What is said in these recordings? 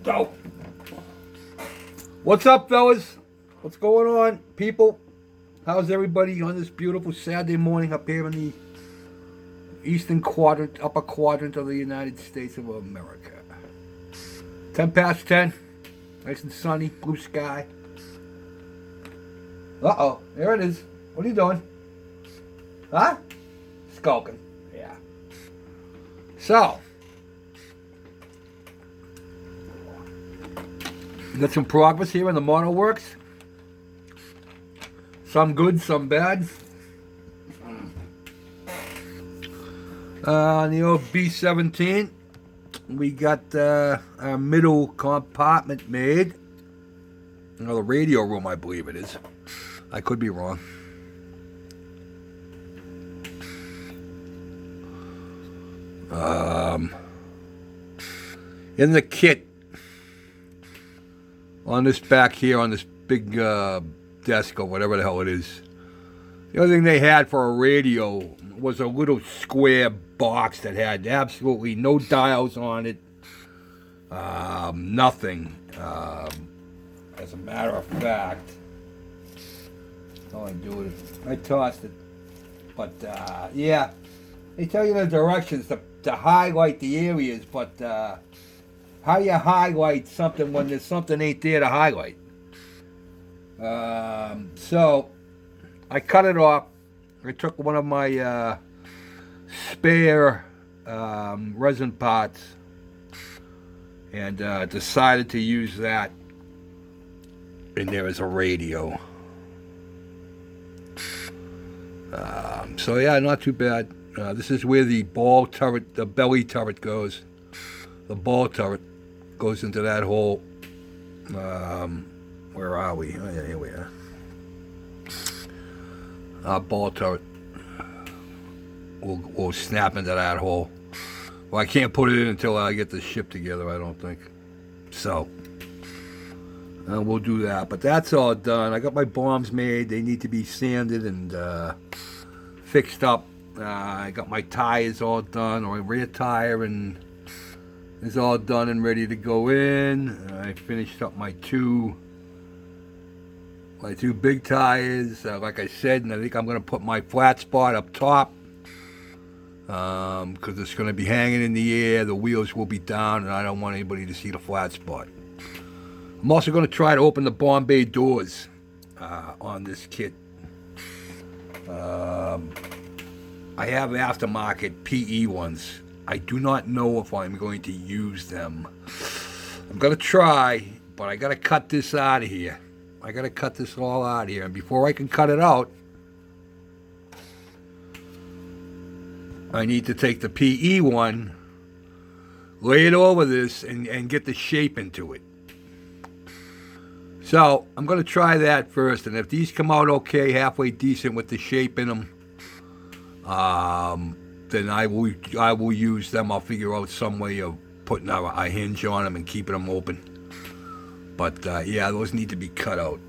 Go. What's up, fellas? What's going on, people? How's everybody on this beautiful Saturday morning up here in the eastern quadrant, upper quadrant of the United States of America? 10 past 10. Nice and sunny, blue sky. Uh-oh, there it is. What are you doing? Huh? Skulking. Yeah. So, got some progress here in the model works. Some good, some bad. On the old B-17, we got our middle compartment made. The radio room, I believe it is. I could be wrong. In the kit, on this back here, on this big desk or whatever the hell it is, the only thing they had for a radio was a little square box that had absolutely no dials on it, nothing. As a matter of fact, all I do is I tossed it. But yeah, they tell you the directions to highlight the areas, but how do you highlight something when there's something ain't there to highlight? So I cut it off. I took one of my spare resin pots and decided to use that. And there is a radio. So yeah, not too bad. This is where the ball turret, the belly turret goes. The ball turret goes into that hole. Where are we? Oh yeah, here we are. Our ball turret will snap into that hole. Well, I can't put it in until I get the ship together, I don't think. So, we'll do that. But that's all done. I got my bombs made. They need to be sanded and fixed up. I got my tires all done, or rear tire, and it's all done and ready to go in. I finished up my two big tires, like I said, and I think I'm going to put my flat spot up top because it's going to be hanging in the air. The wheels will be down, and I don't want anybody to see the flat spot. I'm also going to try to open the bomb bay doors on this kit. I have aftermarket PE ones. I do not know if I'm going to use them. I'm going to try, but I got to cut this out of here. I got to cut this all out of here. And before I can cut it out, I need to take the PE one, lay it over this, and get the shape into it. So I'm going to try that first. And if these come out okay, halfway decent with the shape in them, then I will use them. I'll figure out some way of putting a hinge on them and keeping them open. But yeah, those need to be cut out.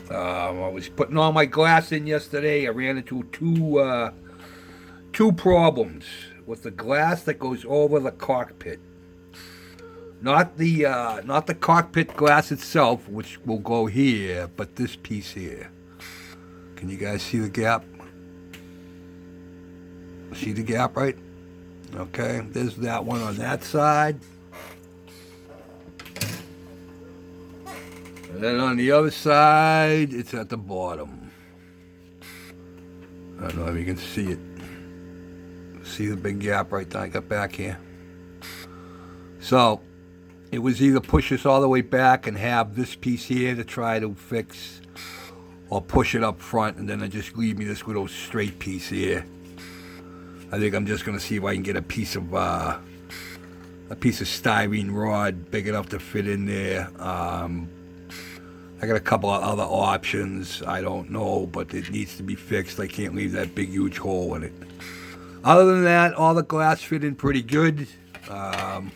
I was putting all my glass in yesterday. I ran into two problems with the glass that goes over the cockpit. Not the cockpit glass itself, which will go here, but this piece here. Can you guys see the gap? See the gap, right? Okay, there's that one on that side. And then on the other side, it's at the bottom. I don't know if you can see it. See the big gap right there I got back here? So, it was either push this all the way back and have this piece here to try to fix, or push it up front and then just leave me this little straight piece here. I think I'm just going to see if I can get a piece of styrene rod big enough to fit in there. I got a couple of other options. I don't know, but it needs to be fixed. I can't leave that big, huge hole in it. Other than that, all the glass fit in pretty good. I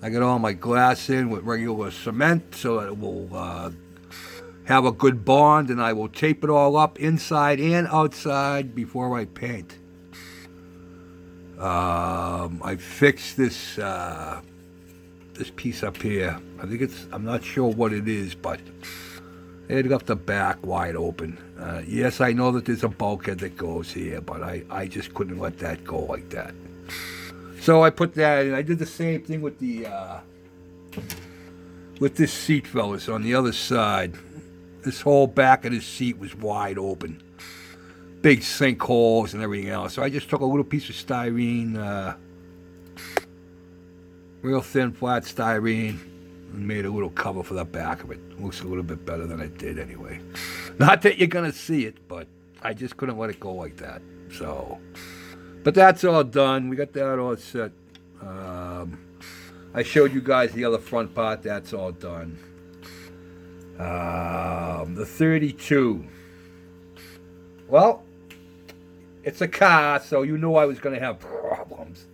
got all my glass in with regular cement so that it will have a good bond, and I will tape it all up inside and outside before I paint. I fixed this this piece up here. I think I'm not sure what it is, but it left the back wide open. Yes, I know that there's a bulkhead that goes here, but I just couldn't let that go like that. So I put that in. I did the same thing with this seat, fellas, on the other side. This whole back of this seat was wide open. Big sinkholes and everything else. So I just took a little piece of styrene, real thin, flat styrene, and made a little cover for the back of it. Looks a little bit better than it did anyway. Not that you're going to see it, but I just couldn't let it go like that. So, but that's all done. We got that all set. I showed you guys the other front part. That's all done. The 32. Well, it's a car, so you knew I was going to have problems.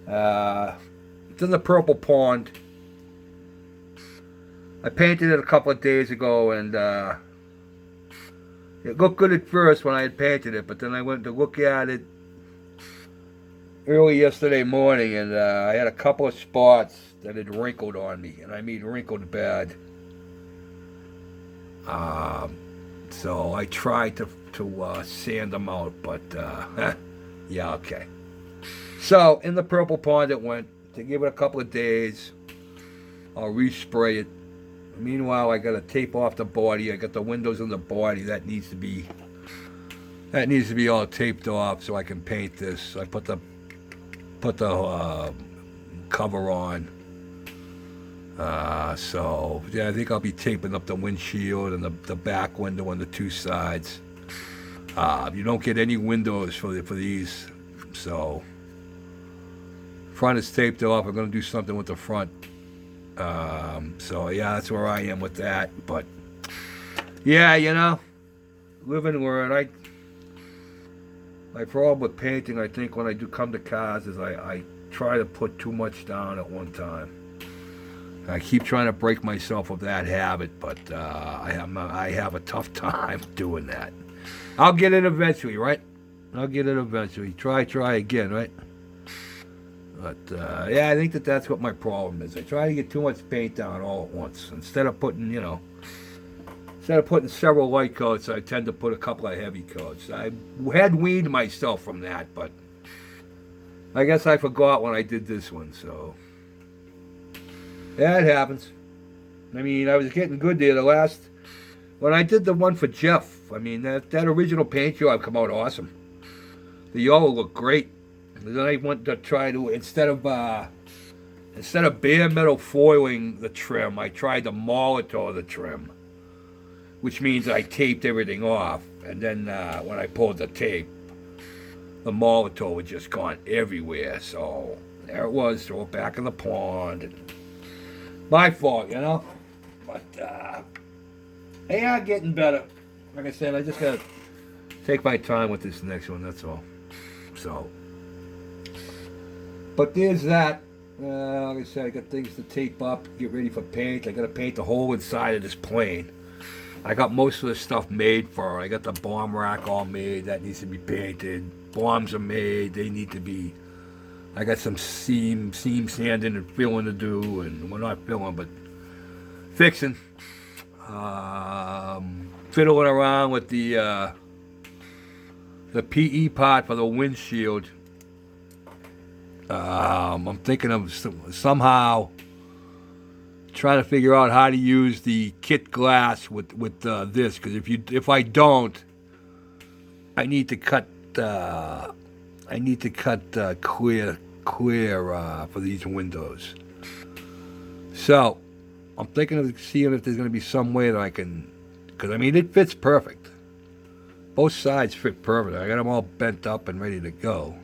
It's in the Purple Pond. I painted it a couple of days ago, and it looked good at first when I had painted it, but then I went to look at it early yesterday morning, and I had a couple of spots that had wrinkled on me, and I mean wrinkled bad. So I tried to sand them out, but yeah, okay. So in the Purple Pond it went. To give it a couple of days, I'll respray it. Meanwhile, I got to tape off the body. I got the windows on the body that needs to be all taped off so I can paint this. I put the cover on. So yeah, I think I'll be taping up the windshield and the back window on the two sides. You don't get any windows for these, so front is taped off. I'm going to do something with the front. So yeah, that's where I am with that. But yeah, live and learn. My problem with painting, I think, when I do come to cars, is I try to put too much down at one time. I keep trying to break myself of that habit, but I have a tough time doing that. I'll get it eventually, right? I'll get it eventually. Try again, right? But yeah, I think that's what my problem is. I try to get too much paint down all at once. Instead of putting several light coats, I tend to put a couple of heavy coats. I had weaned myself from that, but I guess I forgot when I did this one, so yeah, it happens. I mean, I was getting good there when I did the one for Jeff. I mean, that original paint job come out awesome. The yellow looked great. And then I went to try to, instead of bare metal foiling the trim, I tried to Molitor the trim, which means I taped everything off. And then when I pulled the tape, the Molitor was just gone everywhere. So there it was, throw it back in the pond. And my fault, But they are getting better. Like I said, I just got to take my time with this next one, that's all. So, but there's that. Like I said, I got things to tape up, get ready for paint. I got to paint the whole inside of this plane. I got most of the stuff made for it. I got the bomb rack all made. That needs to be painted. Bombs are made. They need to be... I got some seam sanding and filling to do. And we're not filling, but fixing. Fiddling around with the PE part for the windshield. I'm thinking of somehow trying to figure out how to use the kit glass with this, because if I don't, I need to cut clear for these windows. So I'm thinking of seeing if there's going to be some way that I can, because I mean it fits perfect. Both sides fit perfect. I got them all bent up and ready to go.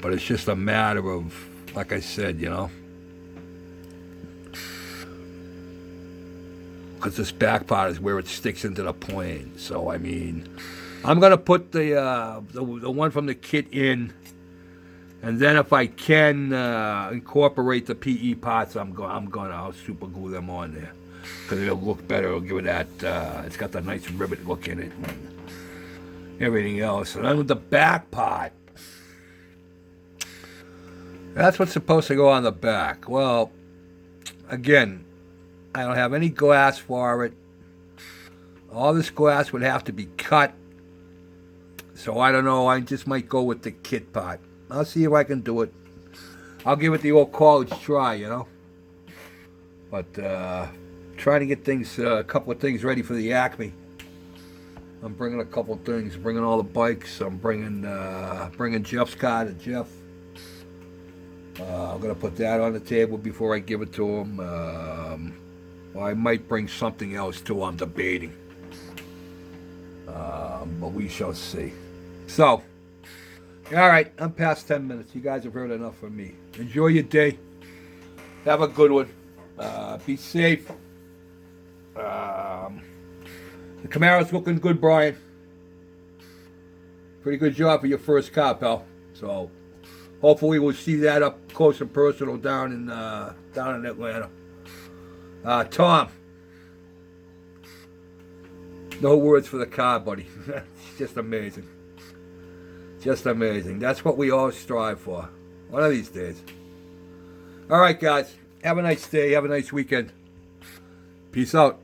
But it's just a matter of, like I said, because this back part is where it sticks into the plane. So I mean, I'm gonna put the one from the kit in, and then if I can incorporate the PE parts, I'll super glue them on there, because it'll look better. It'll give it that. It's got the nice rivet look in it and everything else. And then with the back part. That's what's supposed to go on the back. Well, again, I don't have any glass for it. All this glass would have to be cut. So I don't know. I just might go with the kit part. I'll see if I can do it. I'll give it the old college try, you know. But trying to get things, a couple of things ready for the Acme. I'm bringing a couple of things. Bringing all the bikes. I'm bringing Jeff's car to Jeff. I'm gonna put that on the table before I give it to him. Well, I might bring something else too. I'm debating. But we shall see. So, all right, I'm past 10 minutes. You guys have heard enough from me. Enjoy your day. Have a good one. Be safe. The Camara's looking good, Brian. Pretty good job for your first car, pal. So, hopefully we'll see that up close and personal down in Atlanta. Tom. No words for the car, buddy. It's just amazing. Just amazing. That's what we all strive for. One of these days. All right, guys. Have a nice day. Have a nice weekend. Peace out.